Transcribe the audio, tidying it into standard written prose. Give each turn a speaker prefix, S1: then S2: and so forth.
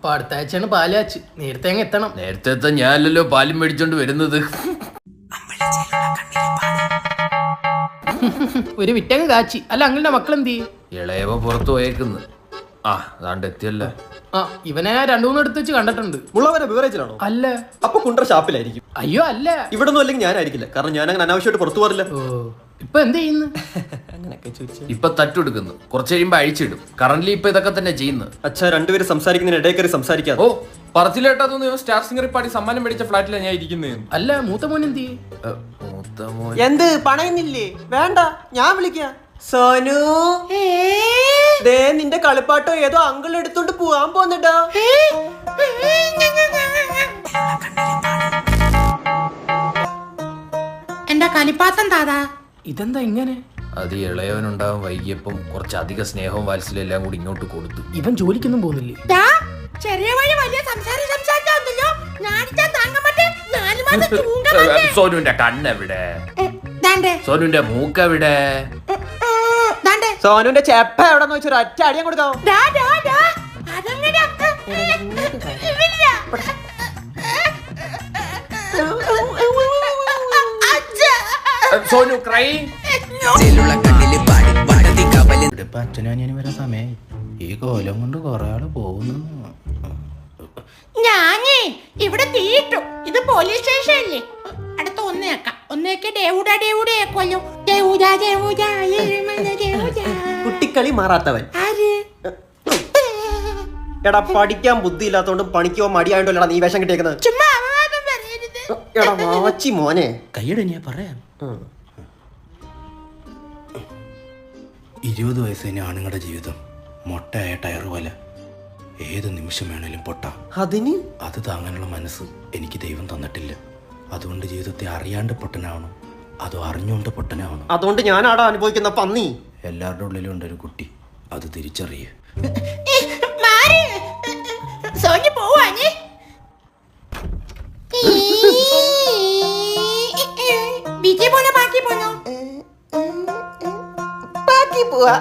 S1: അപ്പൊ അടുത്ത ആഴ്ചയാണ് പാലാച്ച്. നേരത്തെ അങ്ങ് എത്തണം.
S2: നേരത്തെ ഞാനല്ലോ പാലും മേടിച്ചോണ്ട് വരുന്നത്.
S1: ഒരു വിറ്റങ്ങ് കാച്ചി. അല്ല അങ്ങളുടെ മക്കളെന്തി?
S2: ഇളയവ പുറത്തു പോയേക്കുന്നു. ആ അതാണ്ട് എത്തിയല്ല.
S1: ആ ഇവനെ 2-3 എടുത്ത് വെച്ച് കണ്ടിട്ടുണ്ട്.
S3: മുള്ളവനെ ബിവറേജിലാണോ?
S1: അല്ല.
S3: അപ്പൊ കുണ്ടറ ഷാപ്പിലായിരിക്കും.
S1: അയ്യോ അല്ല.
S3: ഇവിടെ ഒന്നും അല്ലെങ്കിൽ ഞാനായിരിക്കില്ല, കാരണം ഞാൻ അങ്ങനെ അനാവശ്യമായിട്ട് പുറത്തു പോറില്ല.
S1: ഓ ഇപ്പൊ എന്ത് ചെയ്യുന്നു?
S3: അങ്ങനെയൊക്കെ ചോദിച്ചു.
S2: ഇപ്പൊ തട്ടെടുക്കുന്നു, കുറച്ച് കഴിയുമ്പോ അഴിച്ചിടും. കറന്റ്ലി ഇപ്പൊ ഇതൊക്കെ തന്നെ ചെയ്യുന്നത്.
S3: അച്ഛാ രണ്ടുപേരും സംസാരിക്കുന്നതിന് ഇടയിൽ കയറി സംസാരിക്കാതെ.
S2: ഓ പറച്ചിലേട്ടാ തോന്നുന്നു. സ്റ്റാർ സിംഗർ പാടി സമ്മാനം മേടിച്ച ഫ്ലാറ്റിലാണ് ഞാൻ ഇരിക്കുന്നത്.
S1: അല്ല മൂത്ത മോൻ എന്തി?
S2: മൂത്ത മോൻ
S3: എന്ത് പണയുന്നില്ലേ? വേണ്ട, ഞാൻ വിളിക്കാം. സോനു ദേ നിന്റെ കളിപ്പാട്ടോ ഏതോ അങ്കിൾ എടുത്തോണ്ട് പോവാൻ പോന്നിട്ടാ.
S4: എന്റെ കളിപ്പാത്തം താതാ.
S1: ഇതെന്താ ഇങ്ങനെ?
S2: അത് ഇളയവനുണ്ടാവും വൈകിയപ്പം കുറച്ചധികം സ്നേഹവും വാത്സല്യം എല്ലാം കൂടി ഇങ്ങോട്ട് കൊടുത്തു.
S1: ഇവൻ ജോലിക്കൊന്നും പോകുന്നില്ലേ?
S4: ചെറിയ വഴി വലിയ സംസാരിച്ചോ.
S2: സോനുവിന്റെ കണ്ണെവിടെ? സോനുവിന്റെ മൂക്കെവിടെ?
S3: സോനുവിന്റെ ചെപ്പ എവിടെന്ന് വെച്ചൊരു ഒറ്റ അടിയം കൊടുക്കാവോ?
S2: സോനു ക്രൈ.
S5: അച്ഛനും വരാൻ സമയായി. ഈ കോലം കൊണ്ട് കൊറേ ആള് പോകുന്നു.
S4: ഞാനേ ഇവിടെ തീയിട്ടു. ഇത് പോലീസ് സ്റ്റേഷൻ അല്ലേ? അടുത്ത ഒന്നേക്കെ ദേവുടാ
S3: കുട്ടിക്കളി മാറാത്തവൻ.
S4: ആര്?
S3: എടാ പഠിക്കാൻ ബുദ്ധി ഇല്ലാത്തോണ്ടും പണിക്കോ മടിയായോണ്ടല്ലടാ നീ വേഷം കിട്ടിയേക്കുന്നത്.
S4: ചുമ്മാ അപവാദം പറയരുത്.
S3: എടാ വാച്ചി മോനെ.
S5: കയ്യടെ ഞാൻ പറയാം. 20 വയസ്സ് തന്നെ ആണുങ്ങളുടെ ജീവിതം മൊട്ടയായ ടയർ പോലെ ഏത് നിമിഷം വേണേലും പൊട്ടാം.
S3: അതിന്
S5: അത് താങ്ങാനുള്ള മനസ്സ് എനിക്ക് ദൈവം തന്നിട്ടില്ല. അതുകൊണ്ട് ജീവിതത്തെ അറിയാണ്ട് പൊട്ടനാവണം, അതോ അറിഞ്ഞുകൊണ്ട് പൊട്ടനാവണം.
S3: അതുകൊണ്ട് ഞാനാടാ അനുഭവിക്കുന്ന പന്നി.
S5: എല്ലാവരുടെ ഉള്ളിലും ഉണ്ട് ഒരു കുട്ടി, അത് തിരിച്ചറിയ.
S4: സോഞ്ഞു പോവാഞ്ഞേ. വിജയ് പോണോ ബാക്കി പോണോ?
S3: ബാക്കി പോവാ.